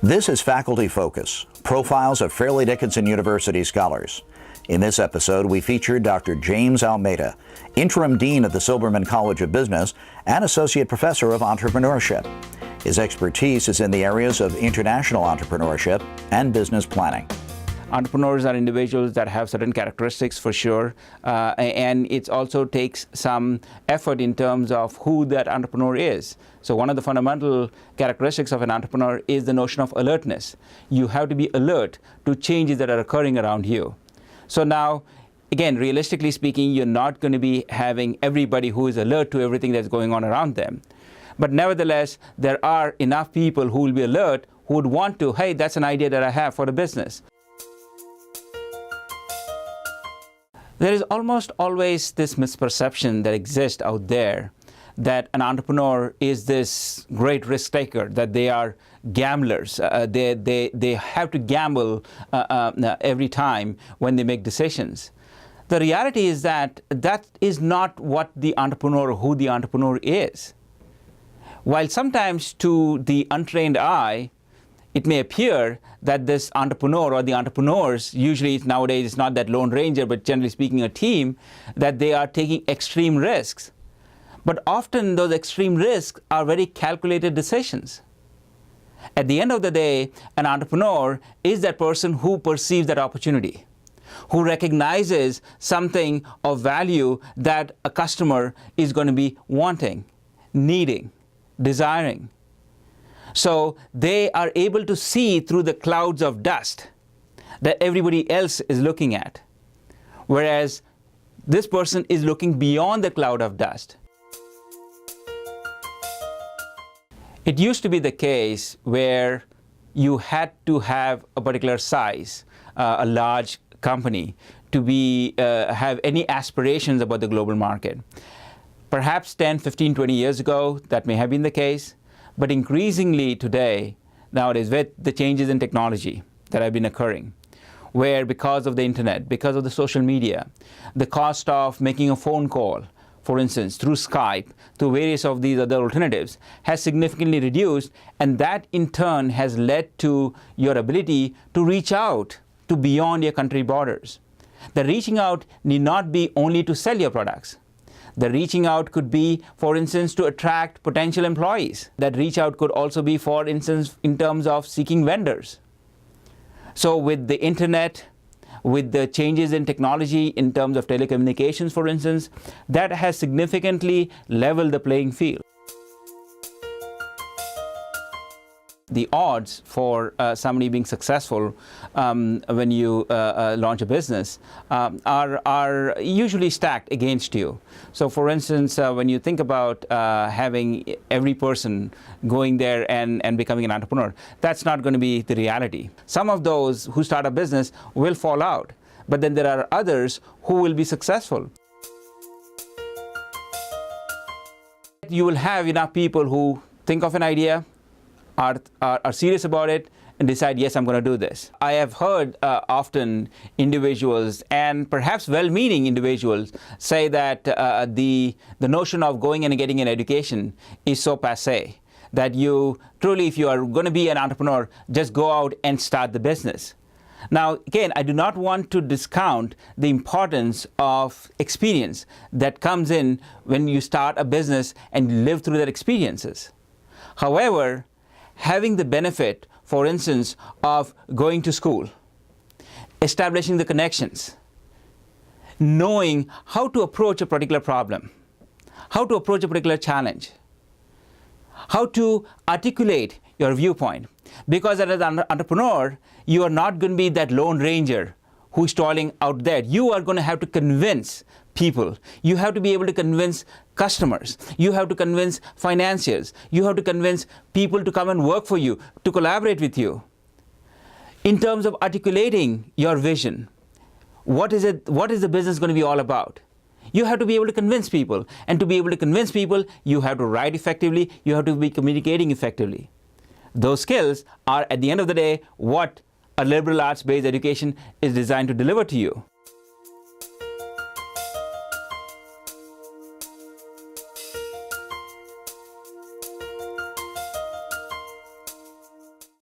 This is Faculty Focus, profiles of Fairleigh Dickinson University scholars. In this episode, we featured Dr. James Almeida, Interim Dean at the Silberman College of Business and Associate Professor of Entrepreneurship. His expertise is in the areas of international entrepreneurship and business planning. Entrepreneurs are individuals that have certain characteristics for sure, and it also takes some effort in terms of who that entrepreneur is. So one of the fundamental characteristics of an entrepreneur is the notion of alertness. You have to be alert to changes that are occurring around you. So now, again, realistically speaking, you're not going to be having everybody who is alert to everything that's going on around them. But nevertheless, there are enough people who will be alert who would want to, hey, that's an idea that I have for a business. There is almost always this misperception that exists out there that an entrepreneur is this great risk taker, that they are gamblers. They have to gamble every time when they make decisions. The reality is that that is not what who the entrepreneur is. While sometimes to the untrained eye, it may appear that this entrepreneur or the entrepreneurs, usually nowadays it's not that lone ranger, but generally speaking a team, that they are taking extreme risks. But often those extreme risks are very calculated decisions. At the end of the day, an entrepreneur is that person who perceives that opportunity, who recognizes something of value that a customer is going to be wanting, needing, desiring. So they are able to see through the clouds of dust that everybody else is looking at, whereas this person is looking beyond the cloud of dust. It used to be the case where you had to have a particular size, a large company, to have any aspirations about the global market. Perhaps 10, 15, 20 years ago, that may have been the case. But increasingly today, nowadays, with the changes in technology that have been occurring, where because of the internet, because of the social media, the cost of making a phone call, for instance, through Skype, through various of these other alternatives, has significantly reduced, and that in turn has led to your ability to reach out to beyond your country borders. The reaching out need not be only to sell your products. The reaching out could be, for instance, to attract potential employees. That reach out could also be, for instance, in terms of seeking vendors. So with the internet, with the changes in technology in terms of telecommunications, for instance, that has significantly leveled the playing field. The odds for somebody being successful when you launch a business are usually stacked against you. So for instance, when you think about having every person going there and becoming an entrepreneur, that's not going to be the reality. Some of those who start a business will fall out, but then there are others who will be successful. You will have enough people who think of an idea, are serious about it, and decide, yes, I'm going to do this. I have heard often individuals, and perhaps well-meaning individuals, say that the notion of going and getting an education is so passé, that you truly, if you are going to be an entrepreneur, just go out and start the business. Now, again, I do not want to discount the importance of experience that comes in when you start a business and live through their experiences. However, having the benefit, for instance, of going to school, establishing the connections, knowing how to approach a particular problem, how to approach a particular challenge, how to articulate your viewpoint. Because as an entrepreneur, you are not going to be that lone ranger who's toiling out there. You are going to have to convince people. You have to be able to convince customers. You have to convince financiers. You have to convince people to come and work for you, to collaborate with you. In terms of articulating your vision, what is the business going to be all about? You have to be able to convince people. And to be able to convince people, you have to write effectively. You have to be communicating effectively. Those skills are, at the end of the day, what a liberal arts-based education is designed to deliver to you.